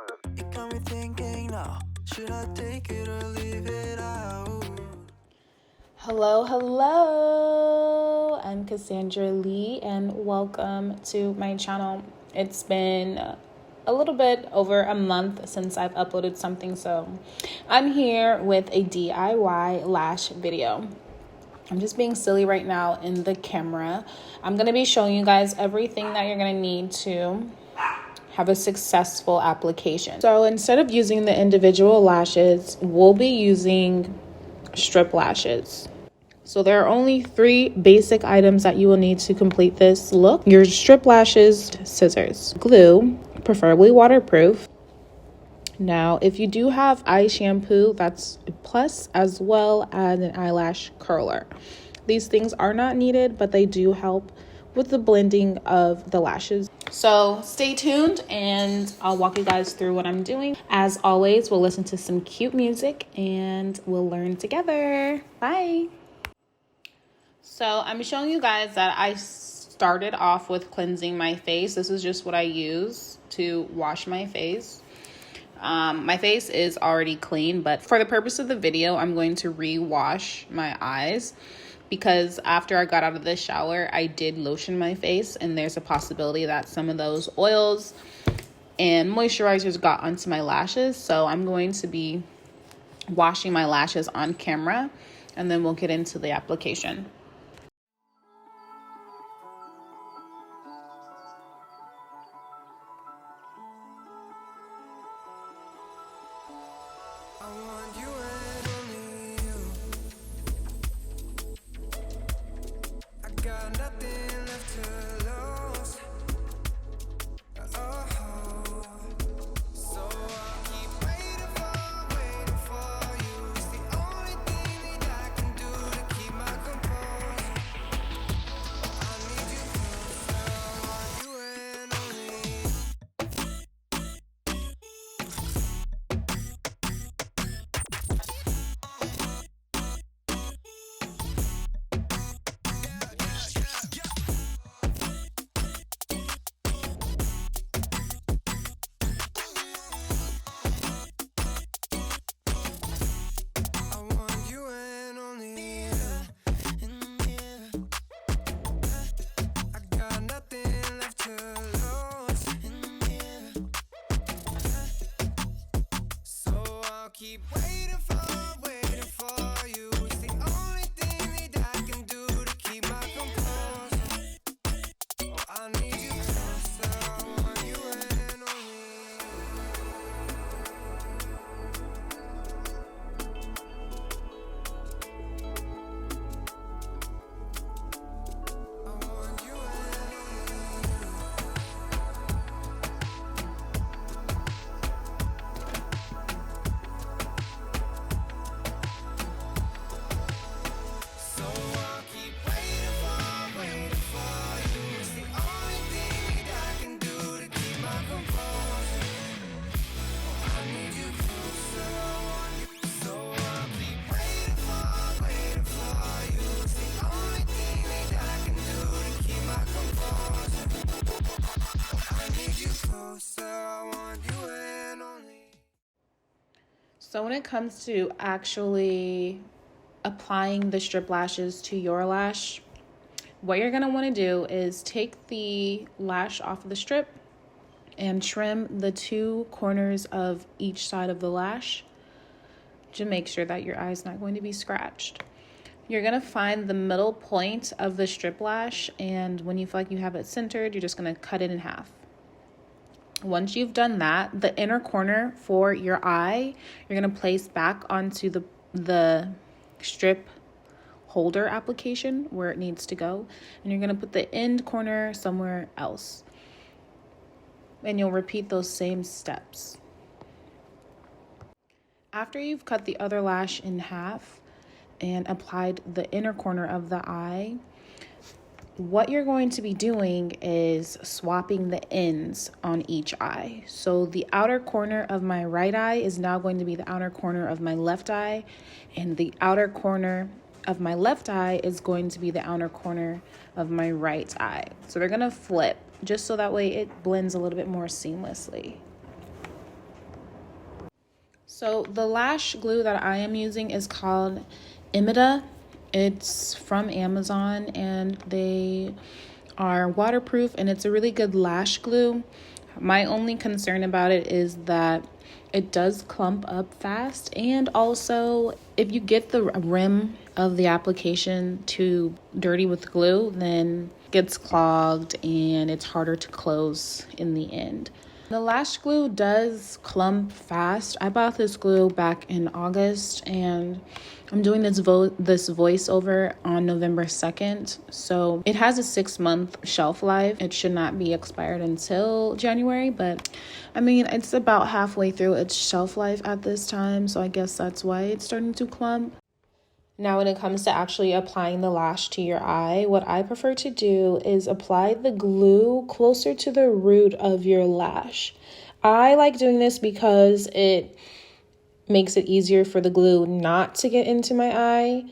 It got me thinking now, should I take it or leave it out? Hello, hello. I'm Cassandra Lee and welcome to my channel. It's been a little bit over a month since I've uploaded something, so I'm here with a DIY lash video. I'm just being silly right now in the camera. I'm going to be showing you guys everything that you're going to need to have a successful application. So instead of using the individual lashes, we'll be using strip lashes. So there are only 3 basic items that you will need to complete this look. Your strip lashes, scissors, glue, preferably waterproof. Now, if you do have eye shampoo, that's a plus, as well as an eyelash curler. These things are not needed, but they do help with the blending of the lashes. So stay tuned and I'll walk you guys through what I'm doing. As always, we'll listen to some cute music and we'll learn together. Bye. So I'm showing you guys that I started off with cleansing my face. This is just what I use to wash my face. My face is already clean, but for the purpose of the video, I'm going to re-wash my eyes because after I got out of the shower, I did lotion my face, and there's a possibility that some of those oils and moisturizers got onto my lashes. So I'm going to be washing my lashes on camera, and then we'll get into the application. I want you and only you. I got nothing left to lose. Oh, so I'll keep waiting for you. It's the only thing that I can do to keep my composure. I need you closer. I want you and only you. I want you and only you. I got nothing left to lose. So I'll keep waiting for you. It's the only thing that I can do to keep my composure. Oh, I need you closer. I want you and only you. I want you and only you. So I'll keep waiting for you. It's the only thing that I can do to keep my composure. Oh, I need you closer. I want you. So I'll keep waiting for you. It's the only thing that I can do to keep my composure. Oh, I need you closer. I want you and only. So when it comes to actually applying the strip lashes to your lash, what you're going to want to do is take the lash off of the strip and trim the 2 corners of each side of the lash to make sure that your eye's not going to be scratched. You're going to find the middle point of the strip lash, and when you feel like you have it centered, you're just going to cut it in half. Once you've done that, the inner corner for your eye, you're going to place back onto the strip holder application where it needs to go, and you're going to put the end corner somewhere else, and you'll repeat those same steps. After you've cut the other lash in half and applied the inner corner of the eye, what you're going to be doing is swapping the ends on each eye. So the outer corner of my right eye is now going to be the outer corner of my left eye, and the outer corner of my left eye is going to be the outer corner of my right eye. So they're going to flip just so that way it blends a little bit more seamlessly. So the lash glue that I am using is called Imida. It's from Amazon and they are waterproof and it's a really good lash glue. My only concern about it is that it does clump up fast, and also if you get the rim of the application too dirty with glue, then it gets clogged and it's harder to close in the end. The lash glue does clump fast. I bought this glue back in August and I'm doing this voiceover on November 2nd. So it has a 6-month shelf life. It should not be expired until January, but I mean, it's about halfway through its shelf life at this time. So I guess that's why it's starting to clump. Now, when it comes to actually applying the lash to your eye, what I prefer to do is apply the glue closer to the root of your lash. I like doing this because it makes it easier for the glue not to get into my eye.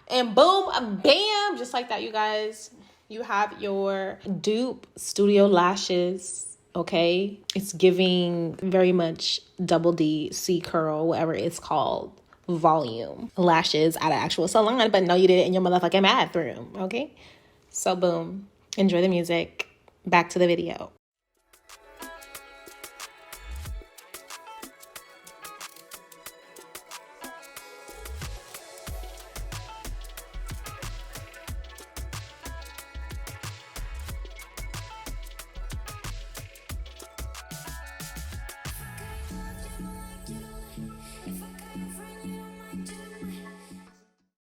And boom, bam, just like that, you guys, you have your Dupe Studio Lashes, okay? It's giving very much double D, C curl, whatever it's called, volume. Lashes at an actual salon, but no, you did it in your motherfucking bathroom, okay? So boom, enjoy the music. Back to the video.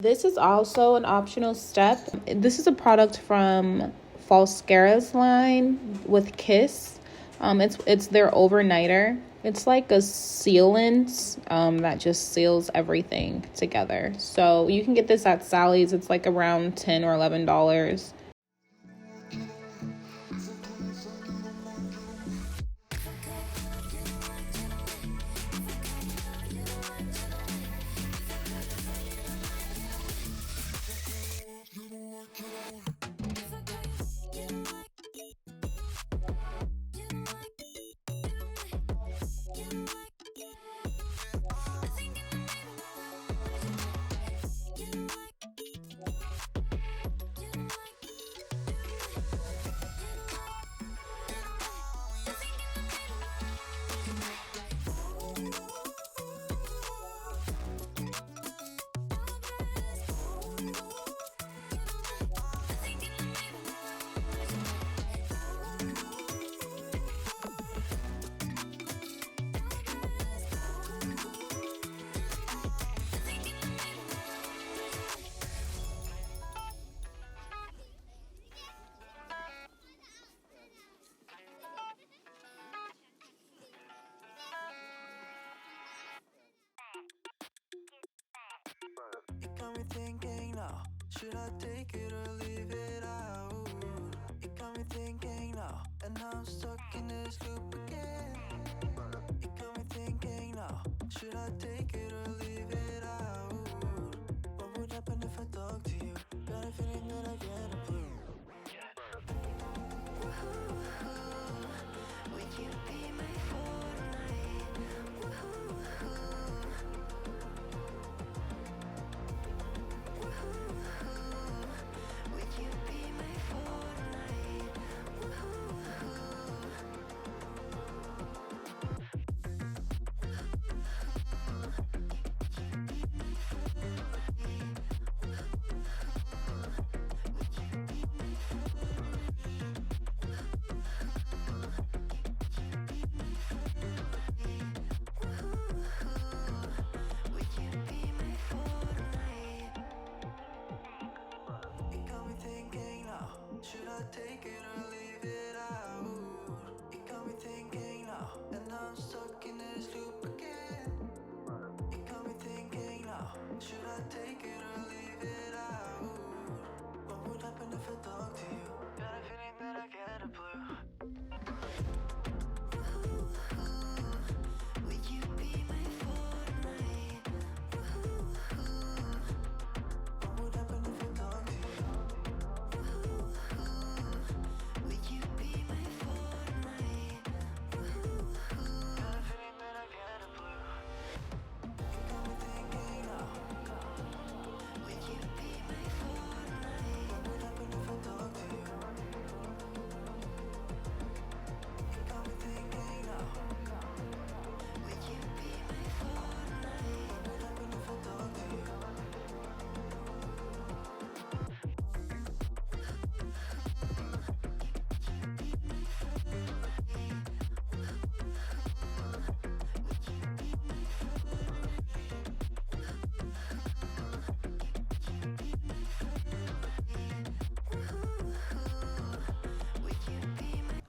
This is also an optional step. This is a product from Falscara's line with Kiss. It's their overnighter. It's like a sealant that just seals everything together. So you can get this at Sally's. It's like around $10 or $11. Should I take it or leave it out? It got me thinking now, and now I'm stuck in this loop again. It got me thinking now, should I take it or leave it out? What would happen if I talk to you? Got a feeling that I get a clue. Would you be my Fortnite? Would you be my Fortnite? Would you be my Fortnite? It got me thinking now, should I take it or leave it out? It got me thinking now, and now I'm stuck in this loop again. It got me thinking now, should I take it or leave it out? What would happen if I talk to you? Got a feeling that I get a blue. Would you be my Fortnite? What would happen if I talk to you? Would you be my Fortnite? Got a feeling that I get a blue. It got me thinking now. Would you be my Fortnite? What would happen if I talk to you? It got me thinking now. Would you be my Fortnite? What would happen if I talk to you?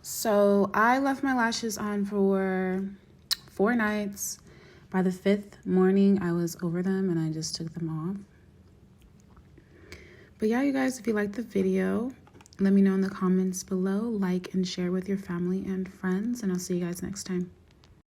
So I left my lashes on for 4 nights. By the 5th morning, I was over them and I just took them off. But yeah, you guys, if you liked the video, let me know in the comments below. Like and share with your family and friends, and I'll see you guys next time.